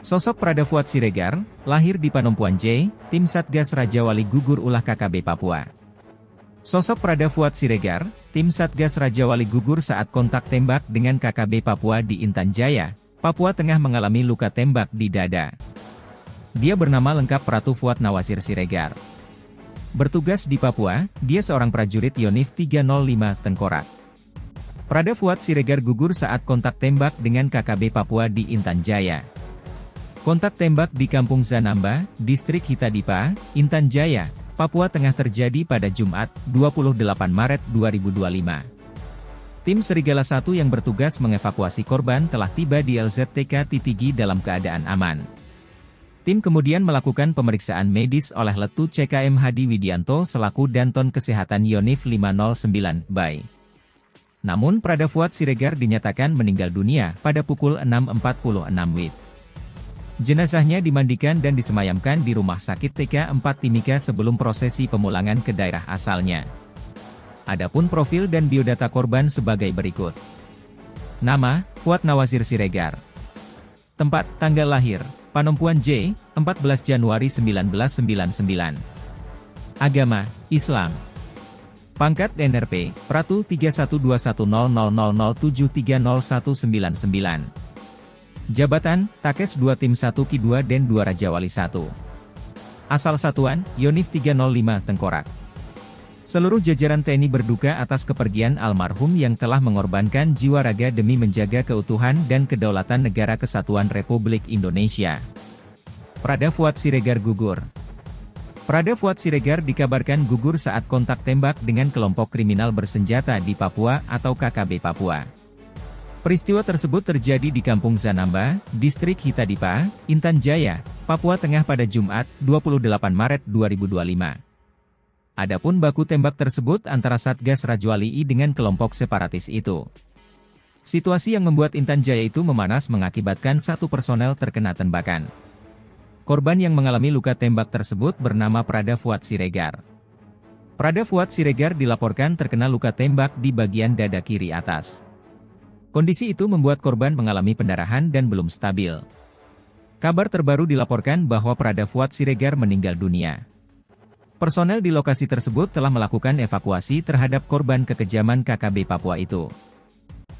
Sosok Prada Fuad Siregar, lahir di Panompuan J, tim Satgas Raja Wali gugur ulah KKB Papua. Sosok Prada Fuad Siregar, tim Satgas Raja Wali gugur saat kontak tembak dengan KKB Papua di Intan Jaya, Papua Tengah mengalami luka tembak di dada. Dia bernama lengkap Pratu Fuad Nawasir Siregar. Bertugas di Papua, dia seorang prajurit Yonif 305 Tengkorak. Prada Fuad Siregar gugur saat kontak tembak dengan KKB Papua di Intan Jaya. Kontak tembak di Kampung Zanamba, Distrik Hitadipa, Intan Jaya, Papua Tengah terjadi pada Jumat, 28 Maret 2025. Tim Serigala 1 yang bertugas mengevakuasi korban telah tiba di LZTK Titigi dalam keadaan aman. Tim kemudian melakukan pemeriksaan medis oleh Letu CKM Hadi Widianto selaku Danton Kesehatan Yonif 509, BAI. Namun Prada Fuad Siregar dinyatakan meninggal dunia pada pukul 6.46 WIB. Jenazahnya dimandikan dan disemayamkan di Rumah Sakit TK 4 Timika sebelum prosesi pemulangan ke daerah asalnya. Adapun profil dan biodata korban sebagai berikut. Nama, Fuad Nawasir Siregar. Tempat, tanggal lahir, Panompuan J, 14 Januari 1999. Agama, Islam. Pangkat NRP, Pratu 31210007301999. Jabatan, Takes 2 Tim 1 Ki 2 Den 2 Raja Wali 1. Asal satuan, Yonif 305 Tengkorak. Seluruh jajaran TNI berduka atas kepergian almarhum yang telah mengorbankan jiwa raga demi menjaga keutuhan dan kedaulatan Negara Kesatuan Republik Indonesia. Prada Fuad Siregar gugur. Prada Fuad Siregar dikabarkan gugur saat kontak tembak dengan kelompok kriminal bersenjata di Papua atau KKB Papua. Peristiwa tersebut terjadi di Kampung Zanamba, Distrik Hitadipa, Intan Jaya, Papua Tengah pada Jumat, 28 Maret 2025. Adapun baku tembak tersebut antara Satgas Rajwali I dengan kelompok separatis itu. Situasi yang membuat Intan Jaya itu memanas mengakibatkan satu personel terkena tembakan. Korban yang mengalami luka tembak tersebut bernama Prada Fuad Siregar. Prada Fuad Siregar dilaporkan terkena luka tembak di bagian dada kiri atas. Kondisi itu membuat korban mengalami pendarahan dan belum stabil. Kabar terbaru dilaporkan bahwa Prada Fuad Siregar meninggal dunia. Personel di lokasi tersebut telah melakukan evakuasi terhadap korban kekejaman KKB Papua itu.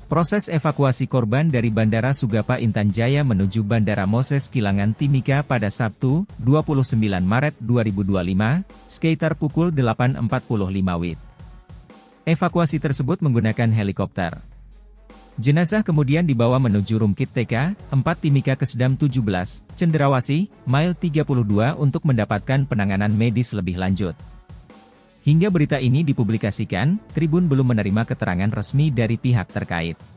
Proses evakuasi korban dari Bandara Sugapa Intan Jaya menuju Bandara Moses Kilangan Timika pada Sabtu, 29 Maret 2025, sekitar pukul 8.45 WIB. Evakuasi tersebut menggunakan helikopter. Jenazah kemudian dibawa menuju Rumkit TK, 4 Timika Kesdam 17, Cenderawasih, Mile 32 untuk mendapatkan penanganan medis lebih lanjut. Hingga berita ini dipublikasikan, Tribun belum menerima keterangan resmi dari pihak terkait.